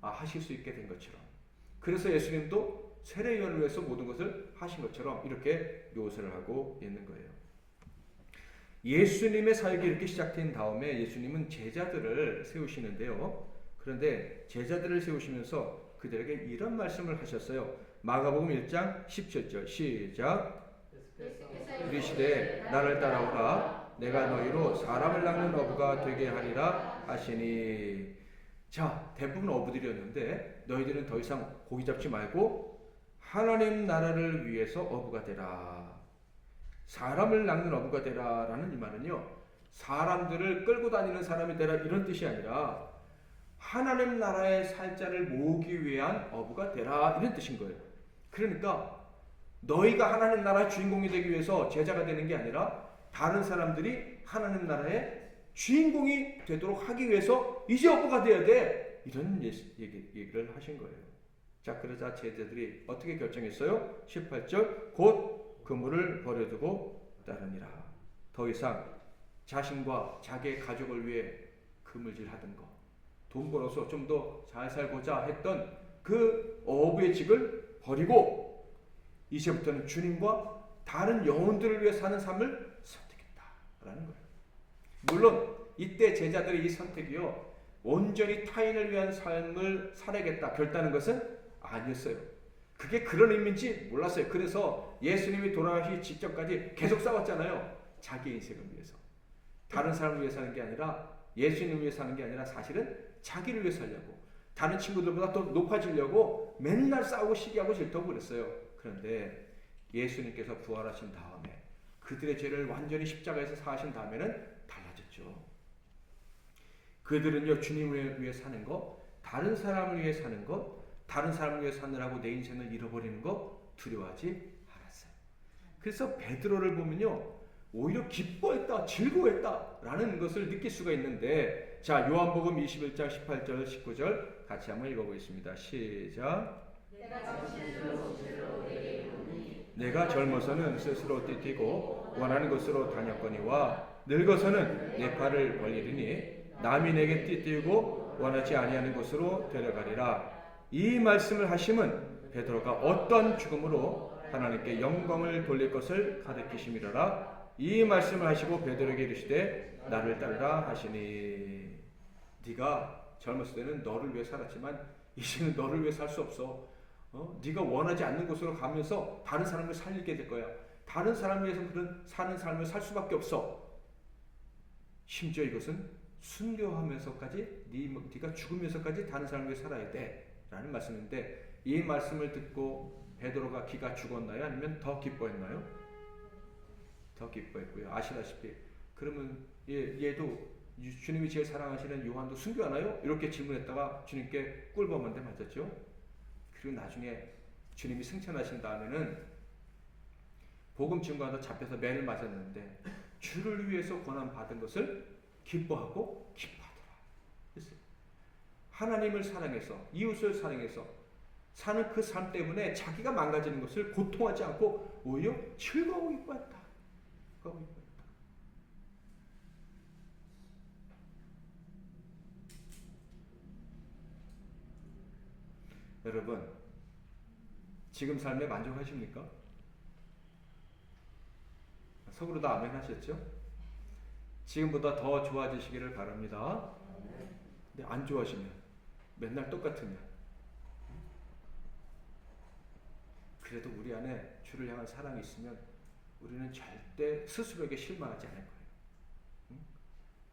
하실 수 있게 된 것처럼, 그래서 예수님도 세례 요한을 위해서 모든 것을 하신 것처럼 이렇게 묘사를 하고 있는 거예요. 예수님의 사역이 이렇게 시작된 다음에 예수님은 제자들을 세우시는데요. 그런데 제자들을 세우시면서 그들에게 이런 말씀을 하셨어요. 마가복음 1장 17절 시작. 이르시되 나를 따라오라. 내가 너희로 사람을 낚는 어부가 되게 하리라 하시니. 자, 대부분 어부들이었는데 너희들은 더 이상 고기 잡지 말고 하나님 나라를 위해서 어부가 되라. 사람을 낚는 어부가 되라 라는 이 말은요, 사람들을 끌고 다니는 사람이 되라 이런 뜻이 아니라 하나님 나라의 살자를 모으기 위한 어부가 되라 이런 뜻인 거예요. 그러니까 너희가 하나님 나라의 주인공이 되기 위해서 제자가 되는 게 아니라 다른 사람들이 하나님 나라의 주인공이 되도록 하기 위해서 이제 어부가 되어야 돼. 이런 얘기를 하신 거예요. 자, 그러자 제자들이 어떻게 결정했어요? 18절 곧 그물을 버려두고 따르니라. 더 이상 자신과 자기의 가족을 위해 그물질하던 거, 돈 벌어서 좀 더 잘 살고자 했던 그 어부의 직을 버리고 이제부터는 주님과 다른 영혼들을 위해 사는 삶을 선택했다라는 거예요. 물론 이때 제자들의 이 선택이요, 온전히 타인을 위한 삶을 살아야겠다 결단한 것은 아니었어요. 그게 그런 의미인지 몰랐어요. 그래서 예수님이 돌아가시기 직전까지 계속 싸웠잖아요. 자기 인생을 위해서. 다른 사람을 위해 사는 게 아니라, 예수님을 위해 사는 게 아니라 사실은 자기를 위해 살려고, 다른 친구들보다 더 높아지려고 맨날 싸우고 시기하고 질투하고 그랬어요. 그런데 예수님께서 부활하신 다음에 그들의 죄를 완전히 십자가에서 사하신 다음에는 달라졌죠. 그들은요, 주님을 위해 사는 거, 다른 사람을 위해 사는 것, 다른 사람을 위해 사느라고 내 인생을 잃어버리는 것 두려워하지 않았어요. 그래서 베드로를 보면요, 오히려 기뻐했다, 즐거워했다라는 것을 느낄 수가 있는데, 자, 요한복음 21장 18절, 19절 같이 한번 읽어보겠습니다. 시작. 내가 젊어서는 스스로 뛰뛰고 원하는 곳으로 다녔거니와 늙어서는 내 팔을 벌리리니 남이 내게 뛰뛰고 원하지 아니하는 곳으로 데려가리라. 이 말씀을 하심은 베드로가 어떤 죽음으로 하나님께 영광을 돌릴 것을 가르치심이라. 이 말씀을 하시고 베드로에게 이르시되 나를 따르라 하시니. 네가 젊었을 때는 너를 위해 살았지만 이제는 너를 위해 살 수 없어. 네가 원하지 않는 곳으로 가면서 다른 사람을 살리게 될 거야. 다른 사람을 위해서 그런 사는 삶을 살 수밖에 없어. 심지어 이것은 순교하면서까지 네가 죽으면서까지 다른 사람을 위해 살아야 돼 라는 말씀인데, 이 말씀을 듣고 베드로가 기가 죽었나요? 아니면 더 기뻐했나요? 더 기뻐했고요. 아시다시피 그러면 얘도 주님이 제일 사랑하시는 요한도 순교하나요? 이렇게 질문했다가 주님께 꿀밤 한 대 맞았죠. 그리고 나중에 주님이 승천하신 다음에는 복음 증거하다 잡혀서 매를 맞았는데 주를 위해서 고난 받은 것을 기뻐하고 기뻐하더라. 그랬어요. 하나님을 사랑해서 이웃을 사랑해서 사는 그 삶 때문에 자기가 망가지는 것을 고통하지 않고 오히려 즐거워 기뻐했다. 여러분, 지금 삶에 만족하십니까? 속으로 다 아멘 하셨죠? 지금보다 더 좋아지시기를 바랍니다. 근데 안 좋아지면, 맨날 똑같으면, 그래도 우리 안에 주를 향한 사랑이 있으면 우리는 절대 스스로에게 실망하지 않을 거예요.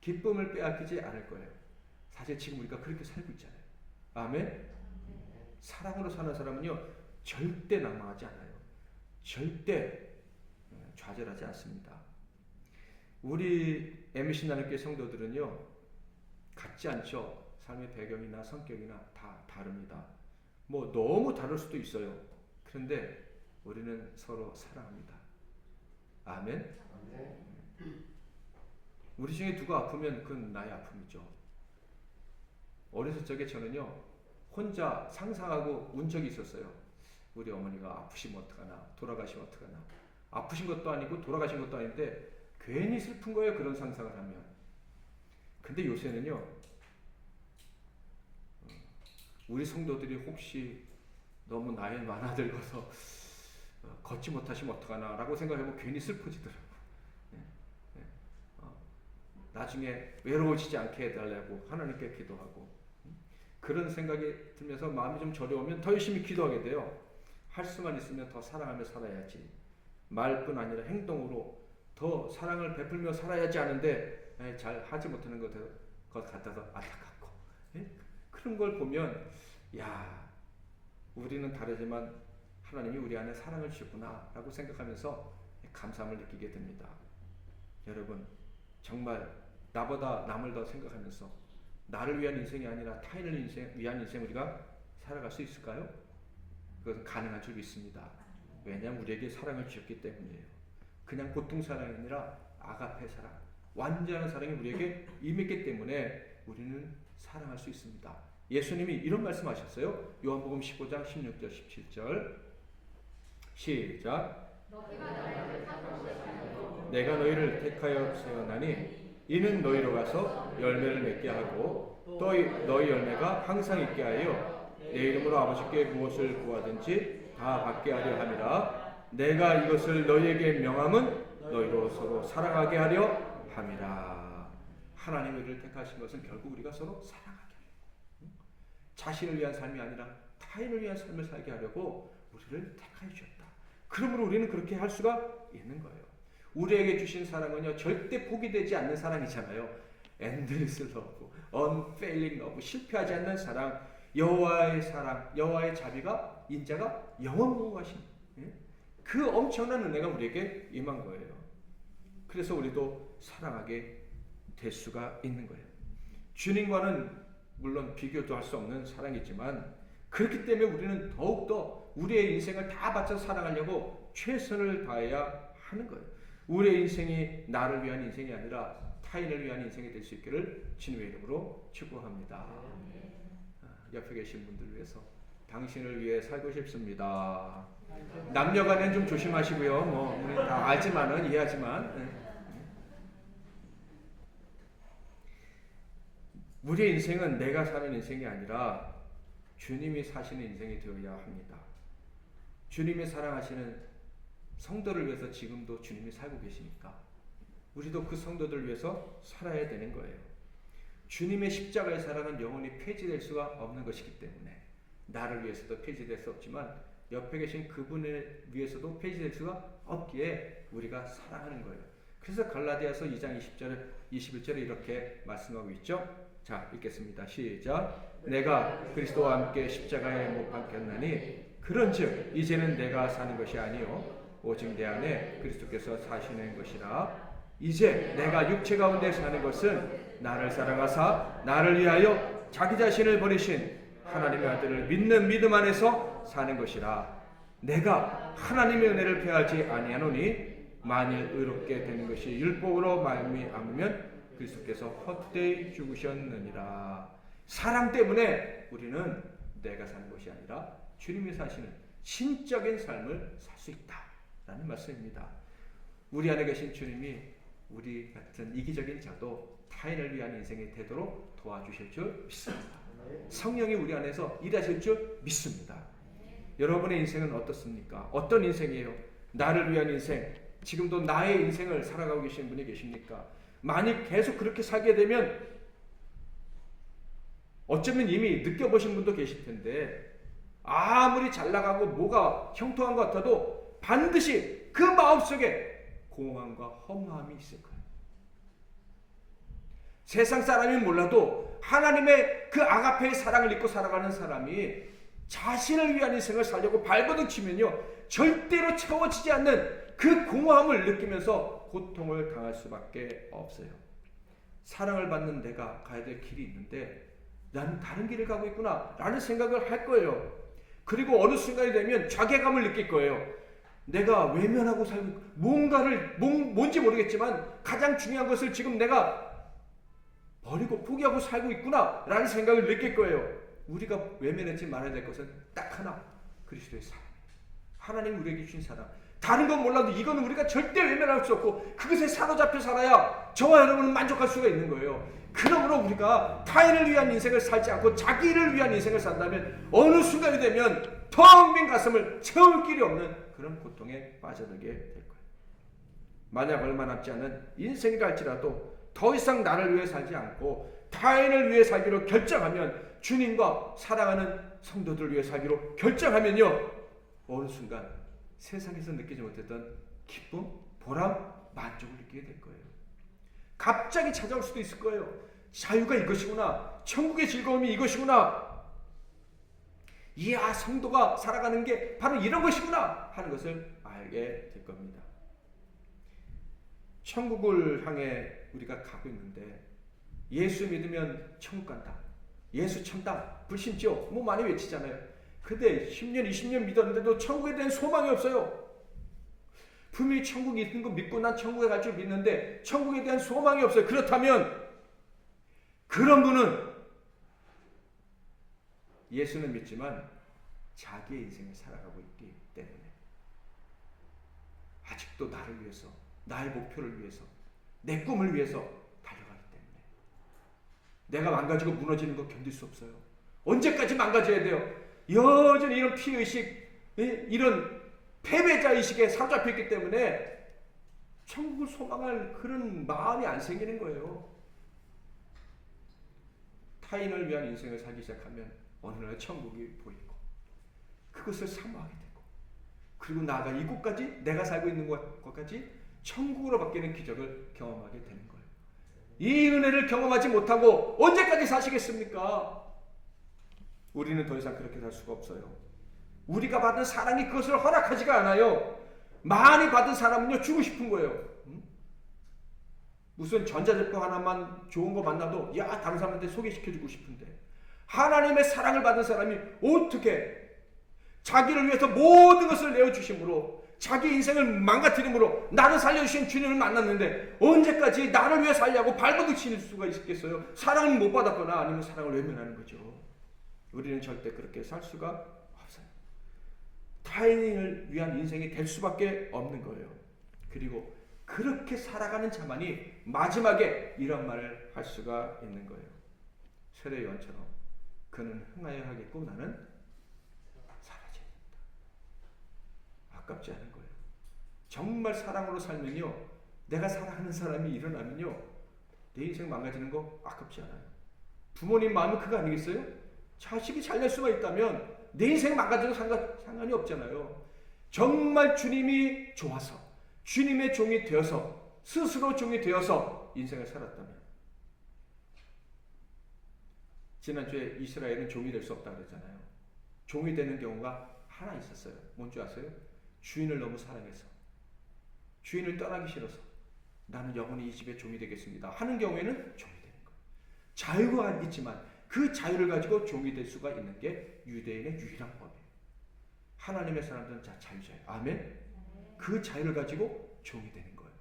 기쁨을 빼앗기지 않을 거예요. 사실 지금 우리가 그렇게 살고 있잖아요. 아멘? 사랑으로 사는 사람은요, 절대 낭망하지 않아요. 절대 좌절하지 않습니다. 우리 MBC 나눔교회 성도들은요, 같지 않죠. 삶의 배경이나 성격이나 다 다릅니다. 뭐 너무 다를 수도 있어요. 그런데 우리는 서로 사랑합니다. 아멘? 우리 중에 누가 아프면 그건 나의 아픔이죠. 어렸을 적에 저는요, 혼자 상상하고 운 적이 있었어요. 우리 어머니가 아프시면 어떡하나, 돌아가시면 어떡하나. 아프신 것도 아니고 돌아가신 것도 아닌데 괜히 슬픈 거예요, 그런 상상을 하면. 근데 요새는요, 우리 성도들이 혹시 너무 나이 많아들어서 걷지 못하시면 어떡하나 라고 생각하면 괜히 슬퍼지더라고요. 나중에 외로워지지 않게 해달라고 하나님께 기도하고, 그런 생각이 들면서 마음이 좀 저려오면 더 열심히 기도하게 돼요. 할 수만 있으면 더 사랑하며 살아야지. 말뿐 아니라 행동으로 더 사랑을 베풀며 살아야지 하는데 잘 하지 못하는 것 같아서 안타깝고, 그런 걸 보면 야, 우리는 다르지만 하나님이 우리 안에 사랑을 주셨구나 라고 생각하면서 감사함을 느끼게 됩니다. 여러분, 정말 나보다 남을 더 생각하면서 나를 위한 인생이 아니라 타인을 위한 인생 우리가 살아갈 수 있을까요? 그것은 가능한 줄 믿습니다. 왜냐하면 우리에게 사랑을 주셨기 때문이에요. 그냥 보통 사랑이 아니라 아가페 사랑, 완전한 사랑이 우리에게 임했기 때문에 우리는 사랑할 수 있습니다. 예수님이 이런 말씀하셨어요. 요한복음 15장 16절 17절 시작. 내가 너희를 택하여 세웠나니 이는 너희로 가서 열매를 맺게 하고 또 너희 열매가 항상 있게 하여 내 이름으로 아버지께 무엇을 구하든지 다 받게 하려 함이라. 내가 이것을 너희에게 명함은 너희로 서로 사랑하게 하려 함이라. 하나님이 우리를 택하신 것은 결국 우리가 서로 사랑하게 하려고, 자신을 위한 삶이 아니라 타인을 위한 삶을 살게 하려고 우리를 택하여 주셨다. 그러므로 우리는 그렇게 할 수가 있는 거예요. 우리에게 주신 사랑은요, 절대 포기되지 않는 사랑이잖아요. endless love, unfailing love, 실패하지 않는 사랑, 여호와의 사랑, 여호와의 자비가 인자가 영원무궁하신 그 엄청난 은혜가 우리에게 임한 거예요. 그래서 우리도 사랑하게 될 수가 있는 거예요. 주님과는 물론 비교도 할 수 없는 사랑이지만 그렇기 때문에 우리는 더욱더 우리의 인생을 다 바쳐 사랑하려고 최선을 다해야 하는 거예요. 우리의 인생이 나를 위한 인생이 아니라 타인을 위한 인생이 될 수 있기를 주님의 이름으로 축복합니다. 옆에 계신 분들 위해서 당신을 위해 살고 싶습니다. 남녀간엔 좀 조심하시고요. 뭐 우리 다 알지만은 이해하지만 우리의 인생은 내가 사는 인생이 아니라 주님이 사시는 인생이 되어야 합니다. 주님이 사랑하시는 성도를 위해서 지금도 주님이 살고 계시니까 우리도 그 성도들 위해서 살아야 되는 거예요. 주님의 십자가의 사랑은 영원히 폐지될 수가 없는 것이기 때문에 나를 위해서도 폐지될 수 없지만 옆에 계신 그분을 위해서도 폐지될 수가 없기에 우리가 사랑하는 거예요. 그래서 갈라디아서 2장 20절, 21절에 이렇게 말씀하고 있죠. 자, 읽겠습니다. 시작. 내가 그리스도와 함께 십자가에 못 박혔나니 그런즉 이제는 내가 사는 것이 아니요 오직 내 안에 그리스도께서 사시는 것이라. 이제 내가 육체 가운데 사는 것은 나를 사랑하사 나를 위하여 자기 자신을 버리신 하나님의 아들을 믿는 믿음 안에서 사는 것이라. 내가 하나님의 은혜를 패하지 아니하노니 만일 의롭게 되는 것이 율법으로 말미암으면 그리스도께서 헛되이 죽으셨느니라. 사랑 때문에 우리는 내가 사는 것이 아니라 주님이 사시는 신적인 삶을 살 수 있다라는 말씀입니다. 우리 안에 계신 주님이 우리 같은 이기적인 자도 타인을 위한 인생이 되도록 도와주실 줄 믿습니다. 성령이 우리 안에서 일하실 줄 믿습니다. 여러분의 인생은 어떻습니까? 어떤 인생이에요? 나를 위한 인생, 지금도 나의 인생을 살아가고 계신 분이 계십니까? 만약 계속 그렇게 살게 되면 어쩌면 이미 느껴보신 분도 계실 텐데 아무리 잘 나가고 뭐가 형통한 것 같아도 반드시 그 마음속에 공허함과 허무함이 있을 거예요. 세상 사람이 몰라도 하나님의 그 아가페의 사랑을 잊고 살아가는 사람이 자신을 위한 인생을 살려고 발버둥 치면요 절대로 채워지지 않는 그 공허함을 느끼면서 고통을 당할 수밖에 없어요. 사랑을 받는 내가 가야 될 길이 있는데 나는 다른 길을 가고 있구나 라는 생각을 할 거예요. 그리고 어느 순간이 되면 자괴감을 느낄 거예요. 내가 외면하고 살고 뭔지 모르겠지만 가장 중요한 것을 지금 내가 버리고 포기하고 살고 있구나 라는 생각을 느낄 거예요. 우리가 외면하지 말아야 될 것은 딱 하나, 그리스도의 사랑. 하나님 우리에게 주신 사랑. 다른 건 몰라도 이거는 우리가 절대 외면할 수 없고 그것에 사로잡혀 살아야 저와 여러분은 만족할 수가 있는 거예요. 그러므로 우리가 타인을 위한 인생을 살지 않고 자기를 위한 인생을 산다면 어느 순간이 되면 텅 빈 가슴을 채울 길이 없는 그런 고통에 빠져들게 될 거예요. 만약 얼마 남지 않은 인생이 갈지라도 더 이상 나를 위해 살지 않고 타인을 위해 살기로 결정하면, 주님과 사랑하는 성도들을 위해 살기로 결정하면요 어느 순간 세상에서 느끼지 못했던 기쁨, 보람, 만족을 느끼게 될 거예요. 갑자기 찾아올 수도 있을 거예요. 자유가 이것이구나, 천국의 즐거움이 이것이구나, 이야 성도가 살아가는 게 바로 이런 것이구나 하는 것을 알게 될 겁니다. 천국을 향해 우리가 가고 있는데 예수 믿으면 천국 간다, 예수 참다, 불신죠, 뭐 많이 외치잖아요. 근데 10년 20년 믿었는데도 천국에 대한 소망이 없어요. 분명히 천국이 있는 거 믿고 난 천국에 갈 줄 믿는데 천국에 대한 소망이 없어요. 그렇다면 그런 분은 예수는 믿지만 자기의 인생을 살아가고 있기 때문에 아직도 나를 위해서, 나의 목표를 위해서, 내 꿈을 위해서 달려가기 때문에 내가 망가지고 무너지는 거 견딜 수 없어요. 언제까지 망가져야 돼요? 여전히 이런 피의식, 이런 패배자의식에 사로잡혀 있기 때문에 천국을 소망할 그런 마음이 안 생기는 거예요. 타인을 위한 인생을 살기 시작하면 어느 날 천국이 보이고 그것을 사모하게 되고, 그리고 나아가 이곳까지, 내가 살고 있는 곳까지 천국으로 바뀌는 기적을 경험하게 되는 거예요. 이 은혜를 경험하지 못하고 언제까지 사시겠습니까? 우리는 더 이상 그렇게 살 수가 없어요. 우리가 받은 사랑이 그것을 허락하지가 않아요. 많이 받은 사람은요 주고 싶은 거예요. 무슨 전자제품 하나만 좋은 거 만나도 야 다른 사람한테 소개시켜주고 싶은데, 하나님의 사랑을 받은 사람이 어떻게 자기를 위해서 모든 것을 내어주심으로 자기 인생을 망가뜨림으로 나를 살려주신 주님을 만났는데 언제까지 나를 위해 살려고 발버둥 칠 수가 있겠어요? 사랑을 못 받았거나 아니면 사랑을 외면하는 거죠. 우리는 절대 그렇게 살 수가 없어요. 타인을 위한 인생이 될 수밖에 없는 거예요. 그리고 그렇게 살아가는 자만이 마지막에 이런 말을 할 수가 있는 거예요. 세례 요한처럼 그는 흥하여 하겠고 나는 사라집니다. 아깝지 않은 거예요. 정말 사랑으로 살면요, 내가 사랑하는 사람이 일어나면요, 내 인생 망가지는 거 아깝지 않아요. 부모님 마음은 그거 아니겠어요? 자식이 잘될 수만 있다면 내 인생 망가져도 상관이 없잖아요. 정말 주님이 좋아서 주님의 종이 되어서 스스로 종이 되어서 인생을 살았다면, 지난주에 이스라엘은 종이 될 수 없다고 그랬잖아요. 종이 되는 경우가 하나 있었어요. 뭔지 아세요? 주인을 너무 사랑해서, 주인을 떠나기 싫어서 나는 영원히 이 집의 종이 되겠습니다 하는 경우에는 종이 되는 거예요. 자유가 있지만 그 자유를 가지고 종이 될 수가 있는 게 유대인의 유일한 법이에요. 하나님의 사람들은 다 자유자예요. 아멘. 그 자유를 가지고 종이 되는 거예요.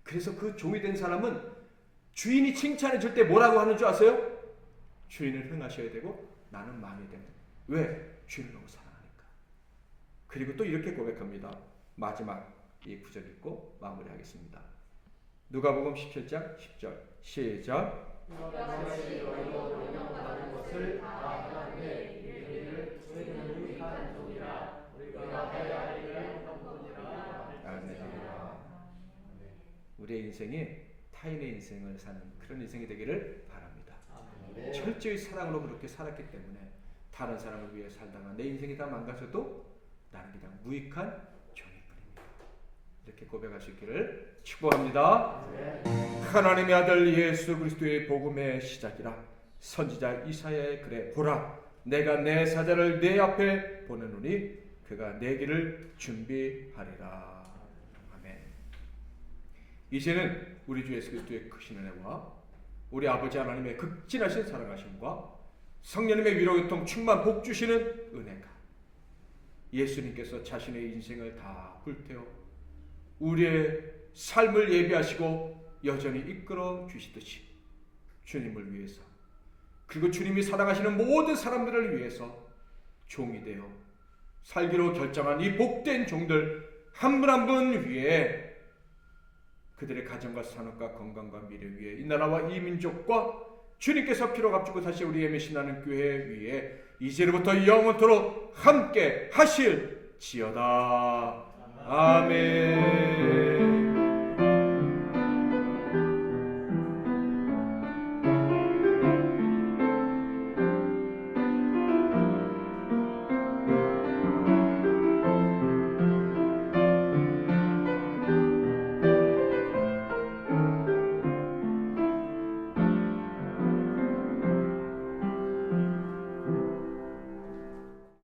그래서 그 종이 된 사람은 주인이 칭찬해 줄 때 뭐라고 하는 줄 아세요? 주인을 흥하셔야 되고 나는 망해야 된다. 왜? 주인을 너무 사랑하니까. 그리고 또 이렇게 고백합니다. 마지막 이 구절 읽고 마무리하겠습니다. 누가복음 17장 10절 시작. 우리의 인생이 타인의 인생을 사는 그런 인생이 되기를 바랍니다. 철저히 사랑으로 그렇게 살았기 때문에 다른 사람을 위해 살다가 내 인생이 다 망가져도 나는 그냥 무익한 종일 뿐입니다. 이렇게 고백할 수 있기를 축복합니다. 하나님의 아들 예수 그리스도의 복음의 시작이라 선지자 이사야의 글에 보라 내가 내 사자를 내 앞에 보내노니 그가 내 길을 준비하리라. 이제는 우리 주 예수 그리스도의 크신 은혜와 우리 아버지 하나님의 극진하신 사랑하심과 성령님의 위로교통 충만 복 주시는 은혜가 예수님께서 자신의 인생을 다 불태워 우리의 삶을 예비하시고 여전히 이끌어 주시듯이 주님을 위해서 그리고 주님이 사랑하시는 모든 사람들을 위해서 종이 되어 살기로 결정한 이 복된 종들 한 분 한 분 위에 그들의 가정과 산업과 건강과 미래 위에 이 나라와 이 민족과 주님께서 피로 값주고 다시 우리의 메시나는 교회 위에 이제로부터 영원토록 함께 하실지어다. 아멘.